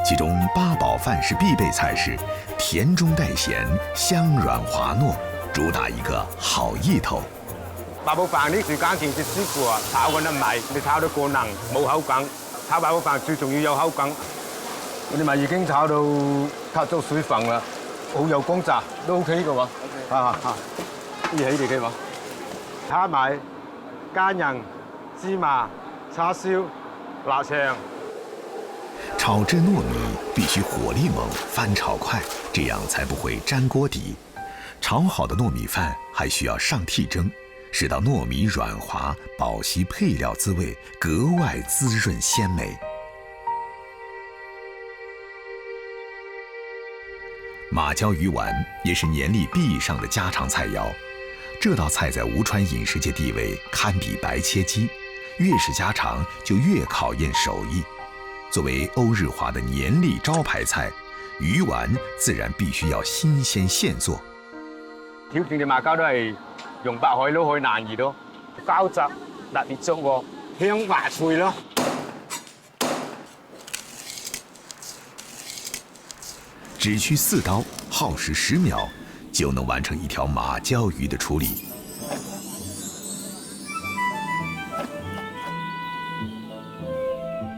其中八宝饭是必备菜式，甜中带咸，香软滑糯，主打一个好意頭。八寶飯呢時間前嘅師傅啊，炒緊得米，你炒得過能冇口感。炒八寶飯最重要有口感。我哋米已經炒到吸咗水分啦，好有光澤，都 OK 嘅喎。熱起嚟嘅喎。炒米、奸人、芝麻、叉燒、辣醬。炒制糯米必须火力猛，翻炒快，这样才不会粘锅底。炒好的糯米饭还需要上屉蒸，使到糯米软滑，饱吸配料滋味，格外滋润鲜美。马椒鱼丸也是年例必上的家常菜肴。这道菜在吴川饮食界地位堪比白切鸡，越是家常就越考验手艺。作为欧日华的年例招牌菜，鱼丸自然必须要新鲜现做。挑戰嘅馬膠都係用白海撈海難熱咯，膠質特別足喎，香滑脆咯。只需4刀，耗时10秒，就能完成一条马鲛鱼的处理。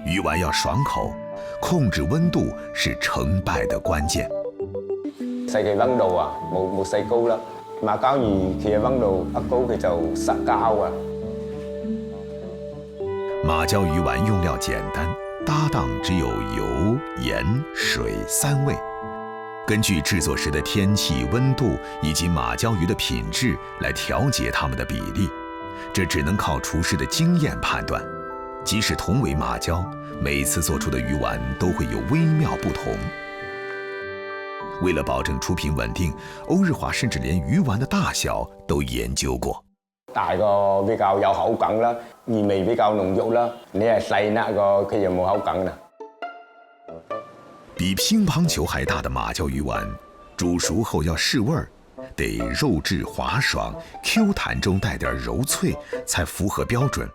鱼丸要爽口，控制温度是成敗的關鍵。細嘅温度啊，冇細高啦。馬鮫魚其實温度一高佢就失膠啊。马鲛鱼丸用料简单，搭档只有油、盐、水3味。根据制作时的天气、温度以及马鲛鱼的品质来调节它们的比例，这只能靠厨师的经验判断。即使同为马鲛，每次做出的鱼丸都会有微妙不同。为了保证出品稳定，欧日华甚至连鱼丸的大小都研究过。大個比較有口感啦，魚味比較濃郁啦。你係細那個佢就冇口感啦。比乒乓球还大的马鲛鱼丸，煮熟后要试味儿，得肉质滑爽、Q 弹中带点柔脆，才符合标准。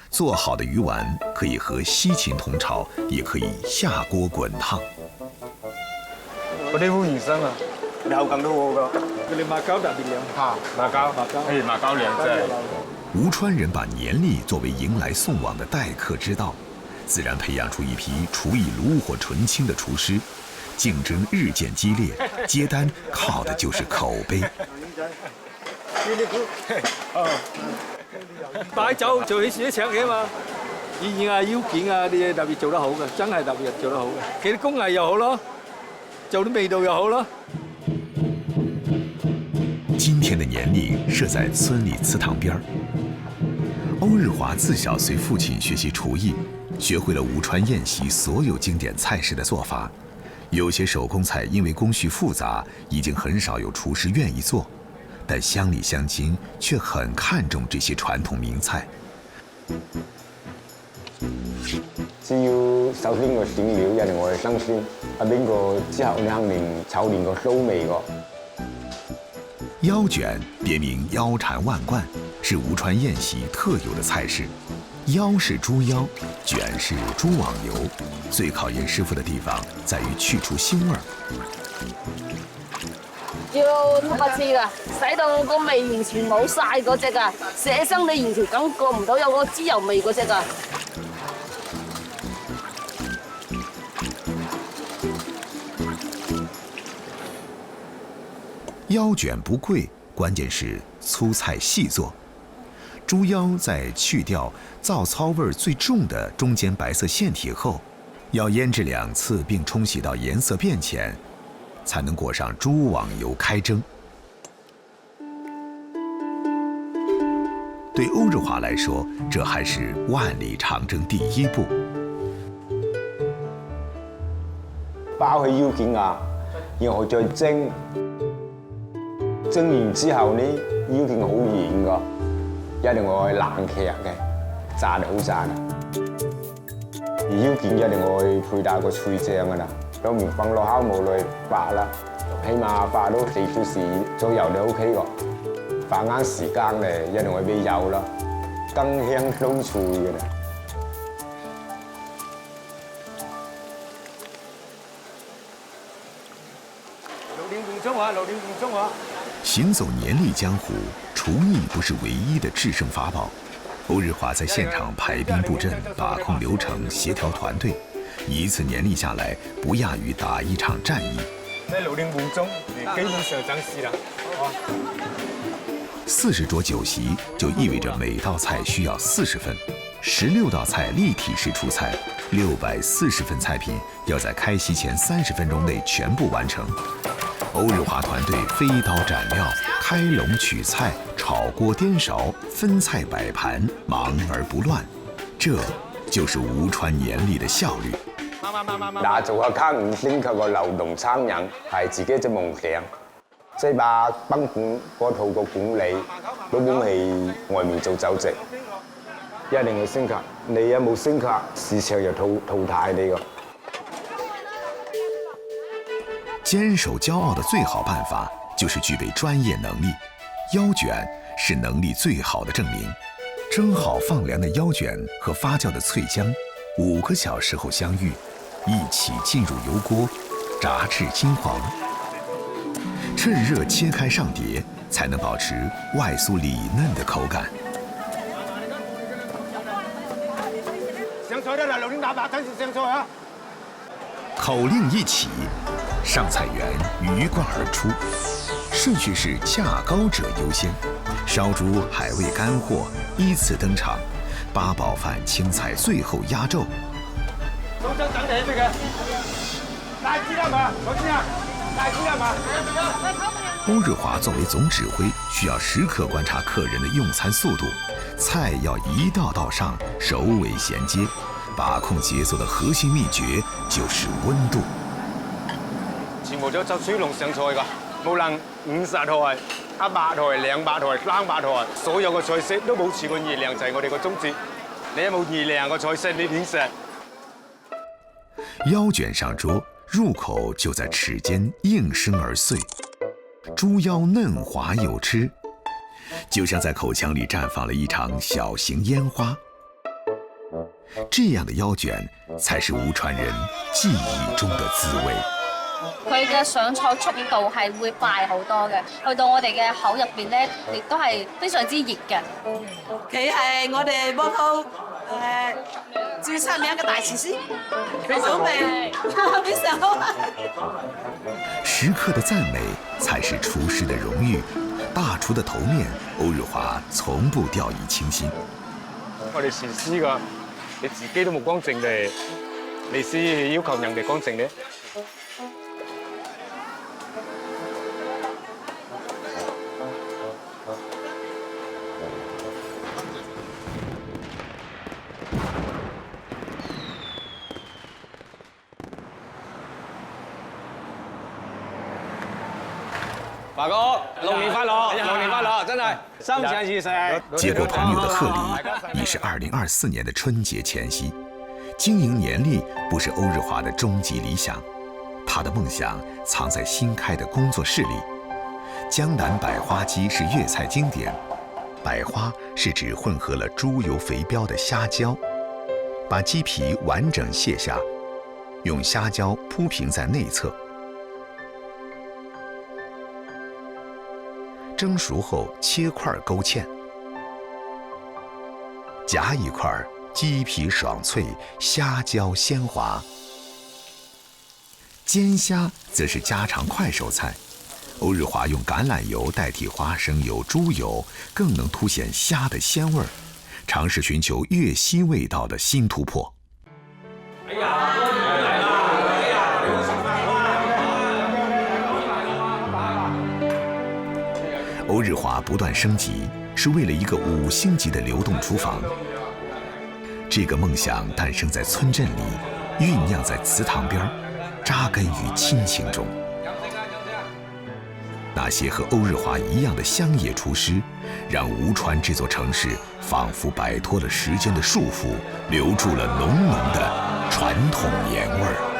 做好的鱼丸可以和西芹同炒，也可以下锅滚烫。嗰啲烏魚生啊，你口感都好噶。佢哋馬鮫特別靚嚇，馬膠，馬膠靚真係。吴川人把年例作为迎来送往的待客之道，自然培养出一批厨艺炉火纯青的厨师，竞争日渐激烈，接单靠的就是口碑。擺酒做起事都請嘅嘛，意見啊、邀件啊啲嘢特別做得好嘅，真係特別做得好嘅。其實工藝又好咯，做啲味道又好咯。今天的年例设在村里祠堂边儿。欧日华自小随父亲学习厨艺，学会了吴川宴席所有经典菜式的做法。有些手工菜因为工序复杂，已经很少有厨师愿意做，但乡里乡亲却很看重这些传统名菜。只要首先個選料一定我哋新鮮，邊個之後你肯定炒練個酥味個。腰卷别名腰缠万貫，是吴川宴席特有的菜式。腰是猪腰，卷是猪網油，最考驗師傅的地方在於去除腥味。要拖一次噶，使到個味完全冇晒嗰隻噶，寫生你完全感覺唔到有個豬油味嗰隻噶。腰卷不贵，关键是粗菜细做。猪腰在去掉皂糙味最重的中间白色腺体后，要腌制2次并冲洗到颜色变浅，才能裹上猪网油开蒸。对欧日华来说，这还是万里长征第1步。包起腰件啊，然後再蒸。蒸完之後呢，腰件好軟噶，一定要冷卻嘅，炸得好炸嘅。而腰件一定要配搭個脆醬噶啦，攞麵粉落烤爐裏發啦，起碼發到4小時左右就 OK 個。發啱時間咧，一定要俾油啦，更香酥脆嘅啦。行走年历江湖，厨艺不是唯一的制胜法宝。欧日华在现场排兵布阵，把控流程，协调团队，一次年历下来，不亚于打一场战役。在6點半鐘，基本上整事啦。 40桌酒席就意味着每道菜需要40份，16道菜立体式出菜，640份菜品要在开席前30分钟内全部完成。欧日华团队飞刀斩料、开笼取菜、炒锅颠勺、分菜摆盘，忙而不乱，这就是吴川年历的效率。打造下卡5星級嘅流動餐飲係自己嘅夢想。即係把賓館嗰套個管理根本係外面做酒席，一定要升級。你有冇升級，市場就淘汰你㗎。 坚守骄傲的最好办法就是具备专业能力，腰卷是能力最好的证明。蒸好放凉的腰卷和发酵的脆浆，5个小时后相遇，一起进入油锅，炸至金黄。趁热切开上碟，才能保持外酥里嫩的口感。上菜啦！6點打，等時上菜啊！ 口令一起，上菜员鱼贯而出，顺序是价高者优先，烧猪、海味干货依次登场，八宝饭、青菜最后压轴。早餐等你咩嘅？大支啦嘛，我知啊，大支啦嘛。欧日华作为总指挥，需要时刻观察客人的用餐速度，菜要一道道上，首尾衔接。 把控节奏的核心秘诀就是温度。全部都就水龍上菜㗎，無論50台、100台、200台、300台，所有嘅菜式都保持個熱量，就係我哋個宗旨。你有冇熱量嘅菜式，你點食？腰卷上桌，入口就在齿间应声而碎，猪腰嫩滑有汁，就像在口腔里绽放了一場小型煙花。 这样的腰卷才是吴川人記憶中的滋味。佢嘅上菜速度係會快好多嘅，去到我哋嘅口入邊咧，亦都係非常之熱嘅。佢係我哋幫鋪最出名嘅大廚師，非常美，非常好。時刻的讚美才是廚師的榮譽。大廚的頭面，歐日華從不掉以輕心。我哋廚師㗎。 你自己都冇乾淨嘅，你先要求人哋乾淨咧。華哥，6年快樂，6年快樂，真係心想事成。接過朋友的賀禮，已是2024年的春節前夕。經營年歷不是歐日華的終極理想，他的夢想藏在新開的工作室裡。江南百花雞是粵菜經典，百花是指混合了豬油肥膘的蝦膠，把雞皮完整卸下，用蝦膠鋪平在內側。 蒸熟後切塊勾芡，夾一塊，雞皮爽脆，蝦膠鮮滑。煎蝦則是家常快手菜，歐日華用橄欖油代替花生油、豬油，更能凸顯蝦的鮮味兒。嘗試尋求粵西味道的新突破。 歐日華不斷升級，是為了一個5星級的流動廚房。這個夢想誕生在村鎮裡，醞釀在祠堂邊，扎根於親情中。那些和歐日華一樣的鄉野廚師，讓吳川這座城市仿佛擺脫了時間的束縛，留住了濃濃的傳統年味兒。